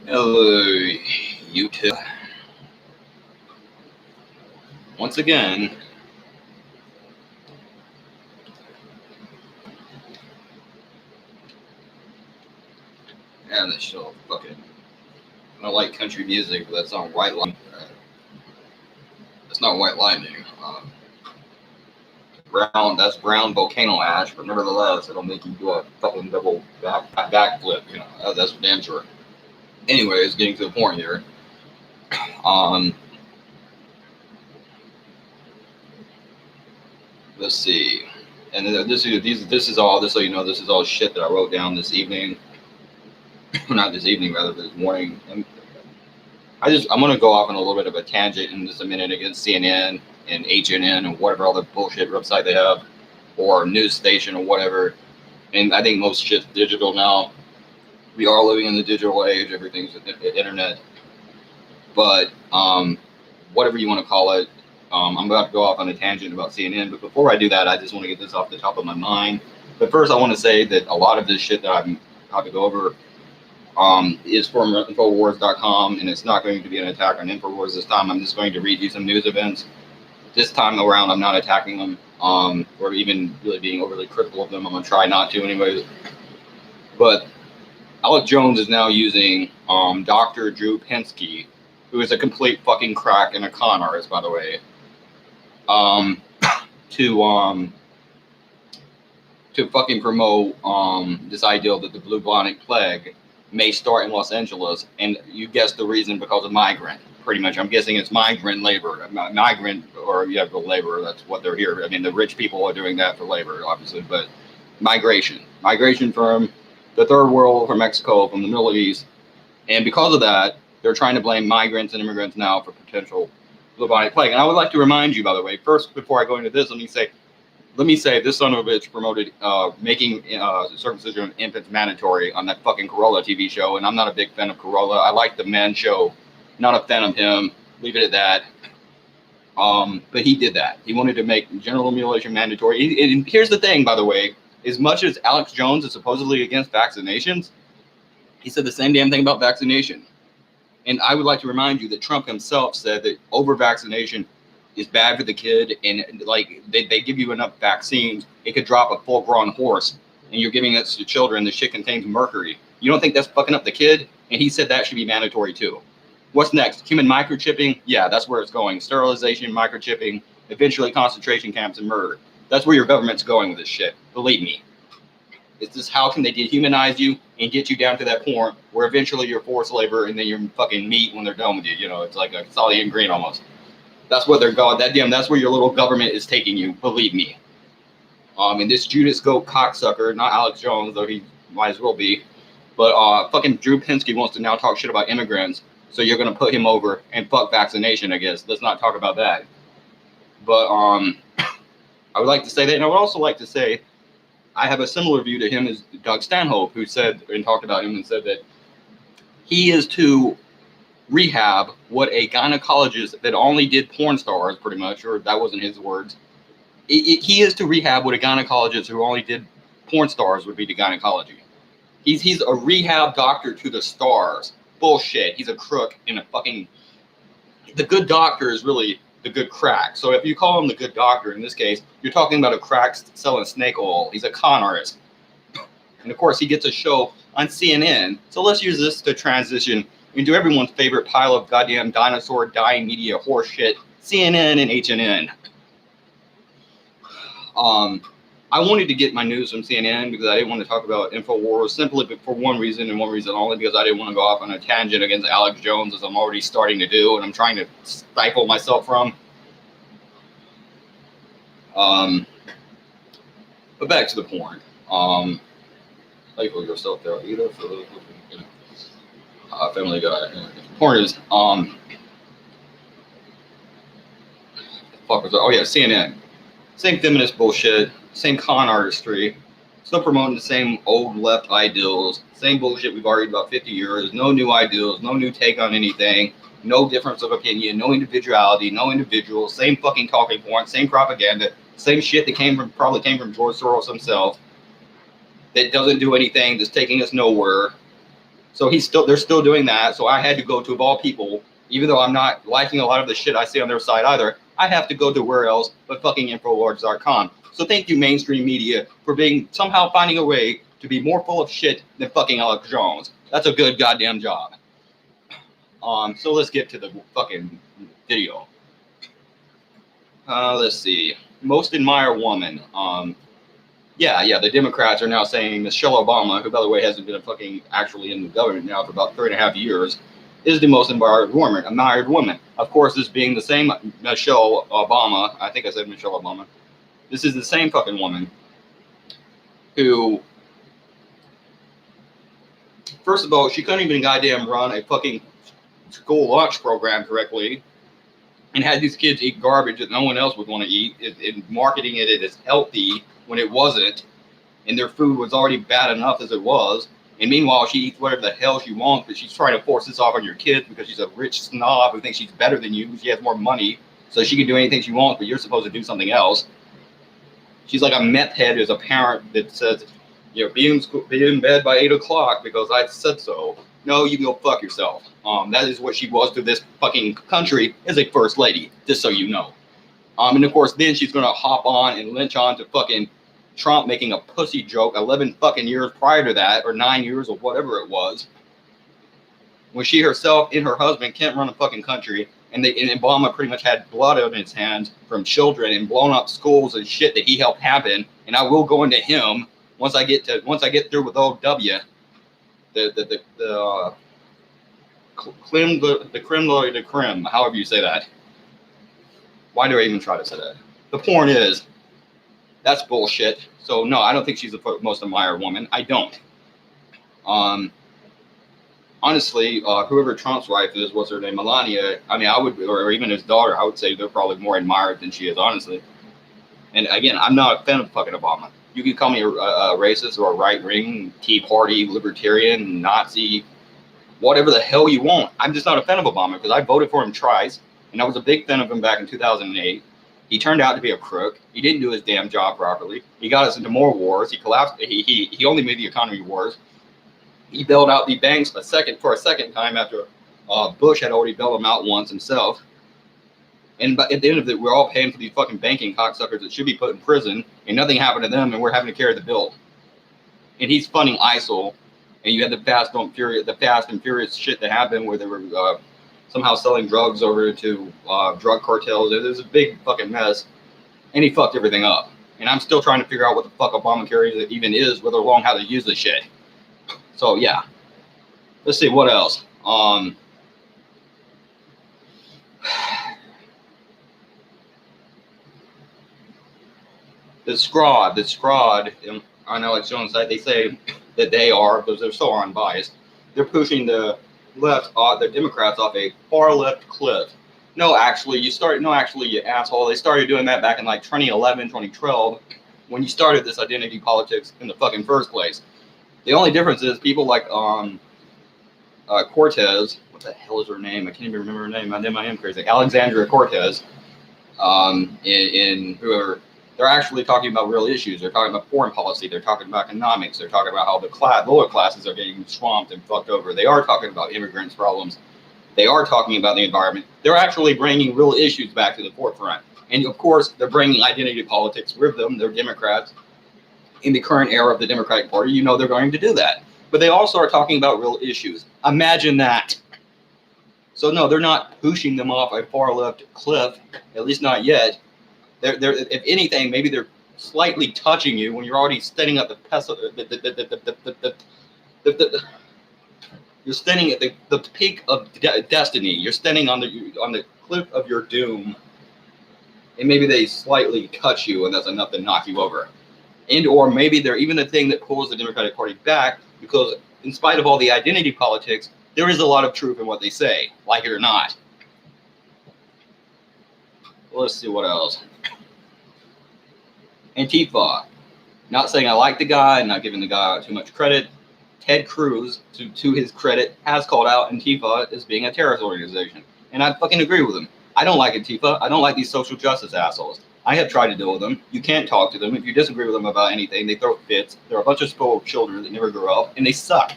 Hello, YouTube. Once again, this show fucking. I don't like country music, but that's not White Lightning. That's not White Lightning. That's brown volcano ash, but nevertheless, it'll make you do a fucking double backflip. That's damn sure. Anyways, getting to the point here. Let's see. And this is all. Just so you know, this is all shit that I wrote down this evening. Not this evening, rather this morning. I'm gonna go off on a little bit of a tangent in just a minute against CNN and HNN and whatever other bullshit website they have, or news station or whatever. And I think most shit's digital now. We are living in the digital age. Everything's internet. But whatever you want to call it, I'm about to go off on a tangent about CNN. But before I do that, I just want to get this off the top of my mind. But first, I want to say that a lot of this shit that I'm about to go over is from Infowars.com, and it's not going to be an attack on Infowars this time. I'm just going to read you some news events. This time around, I'm not attacking them or even really being overly critical of them. I'm going to try not to anyways. But Alex Jones is now using Dr. Drew Pinsky, who is a complete fucking crack and a con artist, by the way, to fucking promote this idea that the bubonic plague may start in Los Angeles, and you guessed the reason, because of migrant. Pretty much, I'm guessing it's migrant labor, labor. That's what they're here. I mean, the rich people are doing that for labor, obviously, but migration from the third world, from Mexico, from the Middle East, and because of that, they're trying to blame migrants and immigrants now for potential bubonic plague. And I would like to remind you, by the way, first, before I go into this, let me say this son of a bitch promoted making circumcision of infants mandatory on that fucking Corolla TV show, and I'm not a big fan of Corolla. I like the Man Show, not a fan of him. Leave it at that. But he did that. He wanted to make genital mutilation mandatory. And here's the thing, by the way, as much as Alex Jones is supposedly against vaccinations, he said the same damn thing about vaccination. And I would like to remind you that Trump himself said that over-vaccination is bad for the kid, and like they give you enough vaccines, it could drop a full-grown horse, and you're giving it to children. The shit contains mercury. You don't think that's fucking up the kid? And he said that should be mandatory too. What's next? Human microchipping? Yeah, that's where it's going. Sterilization, microchipping, eventually concentration camps, and murder. That's where your government's going with this shit. Believe me. It's just, how can they dehumanize you and get you down to that point where eventually you're forced labor and then you're fucking meat when they're done with you. You know, it's like a Solid Green almost. That's what they're going. That's where your little government is taking you. Believe me. And this Judas Goat cocksucker, not Alex Jones, though he might as well be, but fucking Drew Pinsky wants to now talk shit about immigrants. So you're gonna put him over and fuck vaccination, I guess. Let's not talk about that. But I would like to say that, and I would also like to say I have a similar view to him as Doug Stanhope, who said and talked about him and said that he is to rehab what a gynecologist that only did porn stars, pretty much, or that wasn't his words. He is to rehab what a gynecologist who only did porn stars would be to gynecology. He's a rehab doctor to the stars. Bullshit. He's a crook in a fucking. The good doctor is really the good crack. So if you call him the good doctor, in this case, you're talking about a crack selling snake oil. He's a con artist. And of course, he gets a show on CNN. So let's use this to transition into everyone's favorite pile of goddamn dinosaur dying media horse shit, CNN and HNN. I wanted to get my news from CNN because I didn't want to talk about InfoWars simply for one reason and one reason only, because I didn't want to go off on a tangent against Alex Jones, as I'm already starting to do, and I'm trying to stifle myself from. But back to the porn. Stifle yourself there, either for Family Guy. Porn is fuck was that? Oh yeah, CNN. Same feminist bullshit, same con artistry, still promoting the same old left ideals, same bullshit we've argued about 50 years, no new ideals, no new take on anything, no difference of opinion, no individuality, no individual, same fucking talking points, same propaganda, same shit that probably came from George Soros himself, that doesn't do anything, that's taking us nowhere. So they're still doing that. So I had to go to, of all people, even though I'm not liking a lot of the shit I see on their side either, I have to go to where else but fucking Infowars.com. So thank you, mainstream media, for somehow finding a way to be more full of shit than fucking Alex Jones. That's a good goddamn job. So let's get to the fucking video. Let's see. Most admired woman. Yeah, the Democrats are now saying Michelle Obama, who, by the way, hasn't been actually in the government now for about 3.5 years, is the most admired woman. Of course, this being the same Michelle Obama, I think I said Michelle Obama, this is the same fucking woman who, first of all, she couldn't even goddamn run a fucking school lunch program correctly, and had these kids eat garbage that no one else would want to eat, and marketing it as healthy when it wasn't, and their food was already bad enough as it was. And meanwhile, she eats whatever the hell she wants, but she's trying to force this off on your kids because she's a rich snob who thinks she's better than you. She has more money, so she can do anything she wants, but you're supposed to do something else. She's like a meth head as a parent that says, be in bed by 8 o'clock because I said so. No, you can go fuck yourself. That is what she was to this fucking country as a first lady, just so you know. And of course, then she's going to hop on and lynch on to fucking Trump making a pussy joke 11 fucking years prior to that, or 9 years, or whatever it was, when she herself and her husband can't run a fucking country, and Obama pretty much had blood on his hands from children and blown up schools and shit that he helped happen. And I will go into him once I get through with OW, the creme de creme, however you say that. Why do I even try to say that? The point is, that's bullshit. So no, I don't think she's the most admired woman. I don't. Honestly, whoever Trump's wife is, what's her name, Melania, I mean, I would, or even his daughter, I would say they're probably more admired than she is, honestly. And again, I'm not a fan of fucking Obama. You can call me a racist or a right-wing, Tea Party, libertarian, Nazi, whatever the hell you want. I'm just not a fan of Obama because I voted for him twice, and I was a big fan of him back in 2008. He turned out to be a crook. He didn't do his damn job properly. He got us into more wars. He collapsed. He only made the economy worse. He bailed out the banks for a second time after Bush had already bailed them out once himself. And at the end of it, we're all paying for these fucking banking cocksuckers that should be put in prison, and nothing happened to them, and we're having to carry the bill. And he's funding ISIL, and you had the Fast and Furious shit that happened where they were somehow selling drugs over to drug cartels. It was a big fucking mess, and he fucked everything up. And I'm still trying to figure out what the fuck Obamacare even is, whether along how to use the shit. So yeah, let's see what else. The Scrod on Alex Jones' side, they say that they are, because they're so unbiased, they're pushing the left, the Democrats off a far left cliff. No, actually, you asshole. They started doing that back in like 2011, 2012, when you started this identity politics in the fucking first place. The only difference is people like Cortez, what the hell is her name? I can't even remember her name. I am crazy. Alexandria Cortez, in whoever, they're actually talking about real issues. They're talking about foreign policy. They're talking about economics. They're talking about how the lower classes are getting swamped and fucked over. They are talking about immigrants' problems. They are talking about the environment. They're actually bringing real issues back to the forefront. And of course, they're bringing identity politics with them. They're Democrats. In the current era of the Democratic Party, you know they're going to do that. But they also are talking about real issues. Imagine that. So no, they're not pushing them off a far left cliff, at least not yet. They're if anything, maybe they're slightly touching you when you're already standing at you're standing at the peak of destiny. You're standing on the cliff of your doom, and maybe they slightly touch you, and that's enough to knock you over. And or maybe they're even the thing that pulls the Democratic Party back, because in spite of all the identity politics, there is a lot of truth in what they say, like it or not. Well, let's see what else. Antifa. Not saying I like the guy, not giving the guy too much credit. Ted Cruz, to his credit, has called out Antifa as being a terrorist organization. And I fucking agree with him. I don't like Antifa. I don't like these social justice assholes. I have tried to deal with them. You can't talk to them. If you disagree with them about anything, they throw fits. They're a bunch of spoiled children that never grew up, and they suck.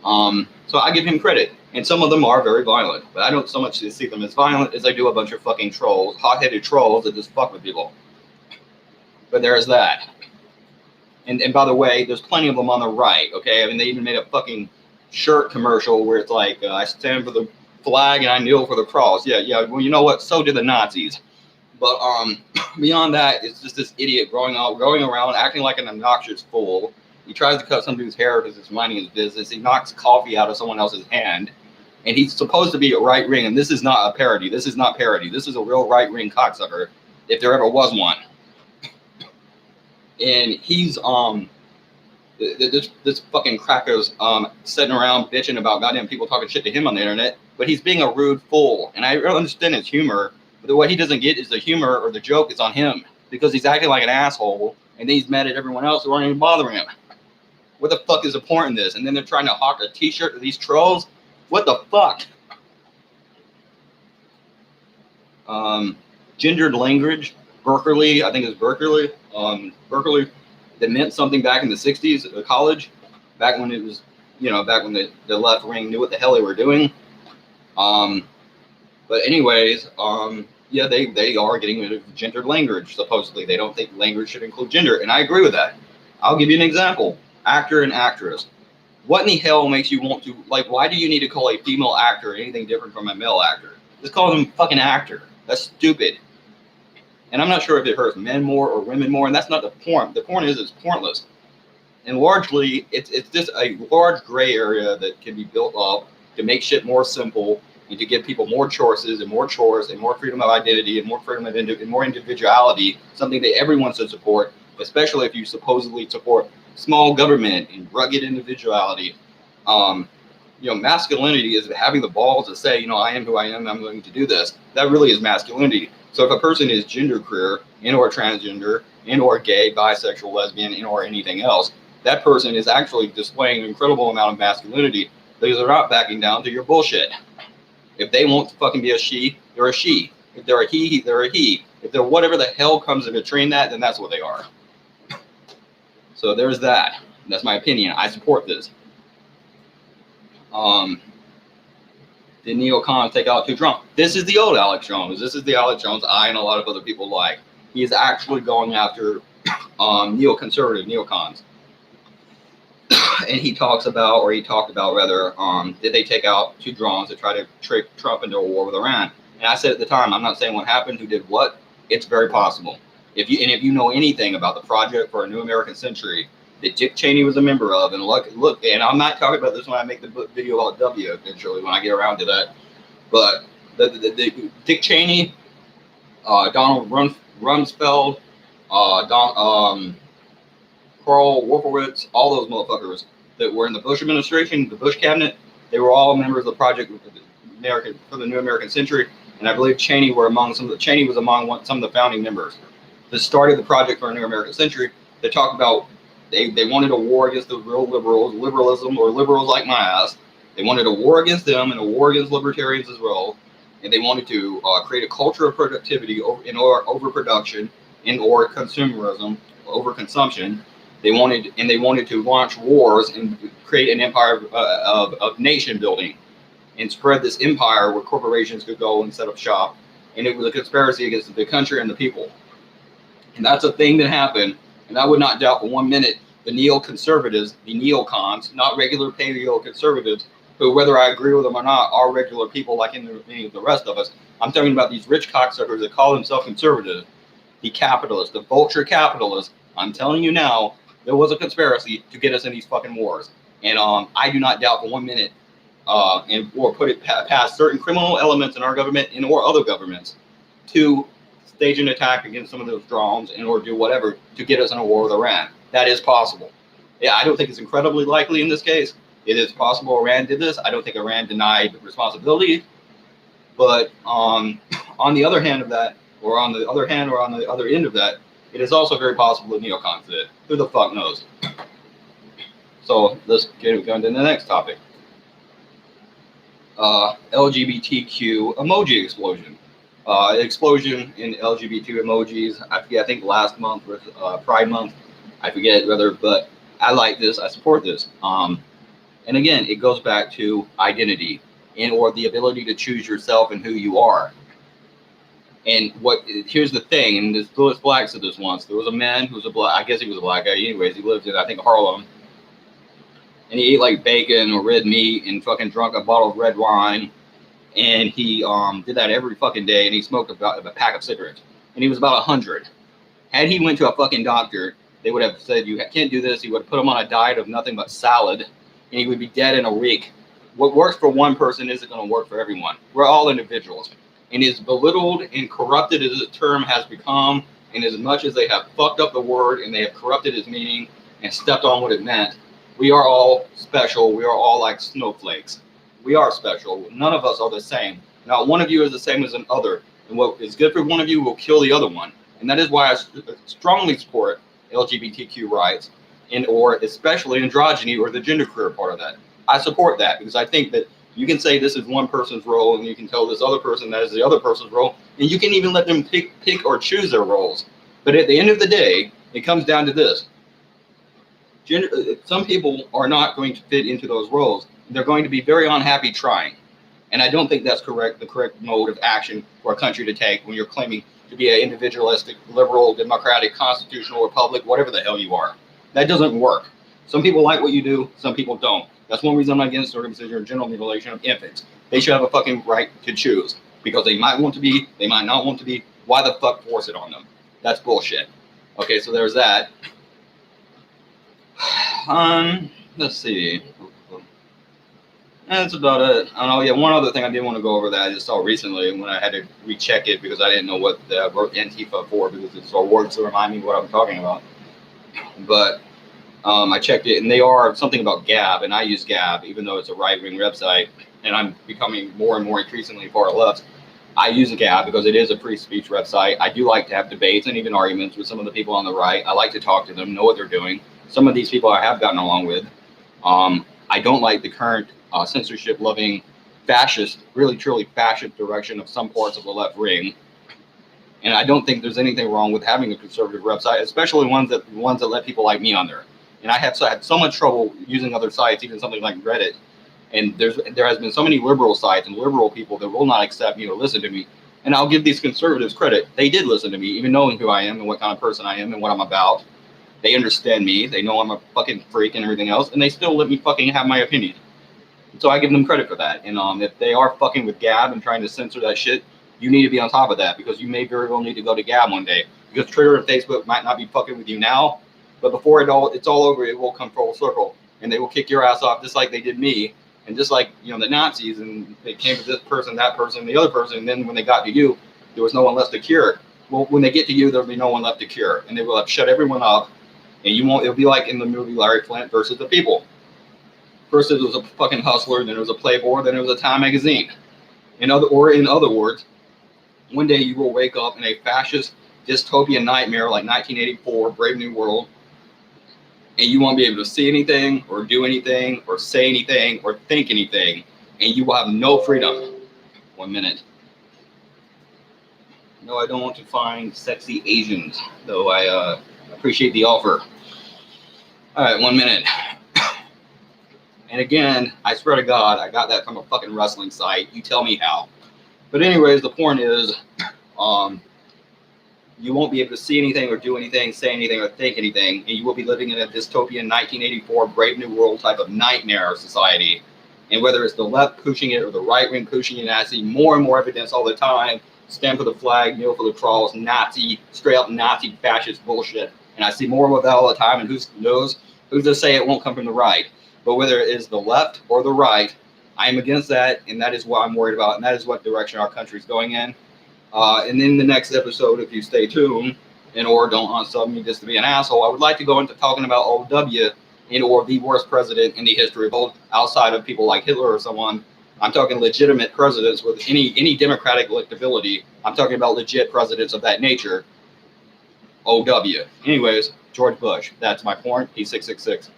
So I give him credit. And some of them are very violent, but I don't so much see them as violent as I do a bunch of fucking trolls, hot-headed trolls that just fuck with people. But there is that. And by the way, there's plenty of them on the right, okay? I mean, they even made a fucking shirt commercial where it's like, I stand for the flag and I kneel for the cross. Yeah, well, you know what? So did the Nazis. But beyond that, it's just this idiot going around acting like an obnoxious fool. He tries to cut some dude's hair because it's minding his business. He knocks coffee out of someone else's hand. And he's supposed to be a right wing, and this is not a parody. This is not parody. This is a real right wing cocksucker, if there ever was one. And he's this fucking cracker's sitting around bitching about goddamn people talking shit to him on the internet, but he's being a rude fool. And I really understand his humor, but what he doesn't get is the humor or the joke is on him because he's acting like an asshole, and then he's mad at everyone else who aren't even bothering him. What the fuck is the point in this? And then they're trying to hawk a t-shirt to these trolls. What the fuck? Gendered language, Berkeley, I think it's Berkeley, that meant something back in the 60s at college, back when it was, back when the left wing knew what the hell they were doing. But anyways, yeah, they are getting rid of gendered language, supposedly. They don't think language should include gender, and I agree with that. I'll give you an example. Actor and actress. What in the hell makes you want to, why do you need to call a female actor anything different from a male actor? Just call them fucking actor. That's stupid. And I'm not sure if it hurts men more or women more, and that's not the point. The point is it's pointless. And largely, it's just a large gray area that can be built up to make shit more simple and to give people more choices and more chores and more freedom of identity and more freedom of and more individuality, something that everyone should support, especially if you supposedly support small government and rugged individuality. Masculinity is having the balls to say, I am who I am, I'm going to do this. That really is masculinity. So if a person is genderqueer and or transgender and or gay, bisexual, lesbian, and or anything else, that person is actually displaying an incredible amount of masculinity because they're not backing down to your bullshit. If they want to fucking be a she, they're a she. If they're a he, they're a he. If they're whatever the hell comes in between that, then that's what they are. So there's that. That's my opinion. I support this. Did neocons take out too Trump? This is the old Alex Jones. This is the Alex Jones I and a lot of other people like. He is actually going after neocons. And he talked about did they take out two drones to try to trick Trump into a war with Iran? And I said at the time, I'm not saying what happened, who did what. It's very possible. If you know anything about the Project for a New American Century that Dick Cheney was a member of, and look, and I'm not talking about this when I make the video about W eventually when I get around to that, but the Dick Cheney, Donald Rumsfeld, Carl Wolfowitz, all those motherfuckers that were in the Bush administration, the Bush cabinet, they were all members of the Project for the New American Century, and I believe Cheney was among some of the founding members that started the Project for a New American Century. They talked about they wanted a war against the real liberalism, or liberals like my ass. They wanted a war against them and a war against libertarians as well. And they wanted to create a culture of productivity overproduction and or consumerism, overconsumption. They wanted to launch wars and create an empire of nation building and spread this empire where corporations could go and set up shop. And it was a conspiracy against the country and the people. And that's a thing that happened. And I would not doubt for 1 minute the neoconservatives, the neocons, not regular paleo conservatives, who, whether I agree with them or not, are regular people like any of the rest of us. I'm talking about these rich cocksuckers that call themselves conservative, the capitalists, the vulture capitalists. I'm telling you now, there was a conspiracy to get us in these fucking wars. And I do not doubt for 1 minute or put it past certain criminal elements in our government and or other governments to stage an attack against some of those drones and or do whatever to get us in a war with Iran. That is possible. Yeah, I don't think it's incredibly likely in this case. It is possible Iran did this. I don't think Iran denied responsibility. But on the other hand of that, or on the other end of that, it is also very possible that neocons did it. Who the fuck knows? So let's get on to the next topic. LGBTQ emoji explosion. Explosion in LGBT emojis. I think last month was Pride Month. I forget whether, but I like this. I support this. And again, it goes back to identity and or the ability to choose yourself and who you are. And here's the thing, and this Lewis Black said this once. There was a man who was a black, I guess he was a black guy anyways. He lived in, I think, Harlem. And he ate like bacon or red meat and fucking drunk a bottle of red wine. And he did that every fucking day. And he smoked a pack of cigarettes. And he was about 100. Had he went to a fucking doctor, they would have said, you can't do this. He would have put him on a diet of nothing but salad. And he would be dead in a week. What works for one person isn't going to work for everyone. We're all individuals. And as belittled and corrupted as the term has become, and as much as they have fucked up the word and they have corrupted its meaning and stepped on what it meant, we are all special. We are all like snowflakes. We are special. None of us are the same. Not one of you is the same as another. And what is good for one of you will kill the other one. And that is why I strongly support LGBTQ rights or especially androgyny or the genderqueer part of that. I support that because I think that you can say this is one person's role and you can tell this other person that is the other person's role, and you can even let them pick or choose their roles. But at the end of the day, it comes down to this. Some people are not going to fit into those roles. They're going to be very unhappy trying. And I don't think that's the correct mode of action for a country to take when you're claiming to be an individualistic, liberal, democratic, constitutional republic, whatever the hell you are. That doesn't work. Some people like what you do, some people don't. That's one reason I'm not against circumcision or general mutilation of infants. They should have a fucking right to choose because they might want to be, they might not want to be. Why the fuck force it on them? That's bullshit. Okay, so there's that. Let's see. That's about it. Oh yeah, one other thing I did want to go over that I just saw recently when I had to recheck it because I didn't know what I wrote Antifa for because it's all words to remind me what I'm talking about. But I checked it, and they are something about Gab, and I use Gab, even though it's a right-wing website, and I'm becoming more and more increasingly far left. I use Gab because it is a free speech website. I do like to have debates and even arguments with some of the people on the right. I like to talk to them, know what they're doing. Some of these people I have gotten along with. I don't like the current censorship-loving, fascist, really truly fascist direction of some parts of the left wing. And I don't think there's anything wrong with having a conservative website, especially ones that let people like me on there. And I have had so much trouble using other sites, even something like Reddit. And there has been so many liberal sites and liberal people that will not accept me or listen to me. And I'll give these conservatives credit. They did listen to me, even knowing who I am and what kind of person I am and what I'm about. They understand me. They know I'm a fucking freak and everything else. And they still let me fucking have my opinion. So I give them credit for that. And if they are fucking with Gab and trying to censor that shit, you need to be on top of that because you may very well need to go to Gab one day. Because Twitter and Facebook might not be fucking with you now. But before it's all over, it will come full circle, and they will kick your ass off just like they did me, and just like the Nazis, and they came to this person, that person, the other person, and then when they got to you, there was no one left to cure. Well, when they get to you, there'll be no one left to cure, and they will have shut everyone up, and you won't. It'll be like in the movie Larry Flint versus the People. First, it was a fucking hustler, then it was a playboy, then it was a Time magazine. In other words, one day you will wake up in a fascist dystopian nightmare like 1984, Brave New World. And you won't be able to see anything or do anything or say anything or think anything. And you will have no freedom. 1 minute. No, I don't want to find sexy Asians, though I appreciate the offer. All right, 1 minute. And again, I swear to God, I got that from a fucking wrestling site. You tell me how. But anyways, the point is, you won't be able to see anything or do anything, say anything or think anything, and you will be living in a dystopian 1984 Brave New World type of nightmare society. And whether it's the left pushing it or the right wing pushing it, I see more and more evidence all the time. Stand for the flag, kneel for the cross, Nazi, straight up Nazi fascist bullshit. And I see more of that all the time, and who knows? Who's to say it won't come from the right? But whether it is the left or the right, I am against that, and that is what I'm worried about, and that is what direction our country is going in. And in the next episode, if you stay tuned, or don't unsub me just to be an asshole, I would like to go into talking about OW or the worst president in the history of both outside of people like Hitler or someone. I'm talking legitimate presidents with any democratic electability. I'm talking about legit presidents of that nature. OW. Anyways, George Bush. That's my point. He's 666.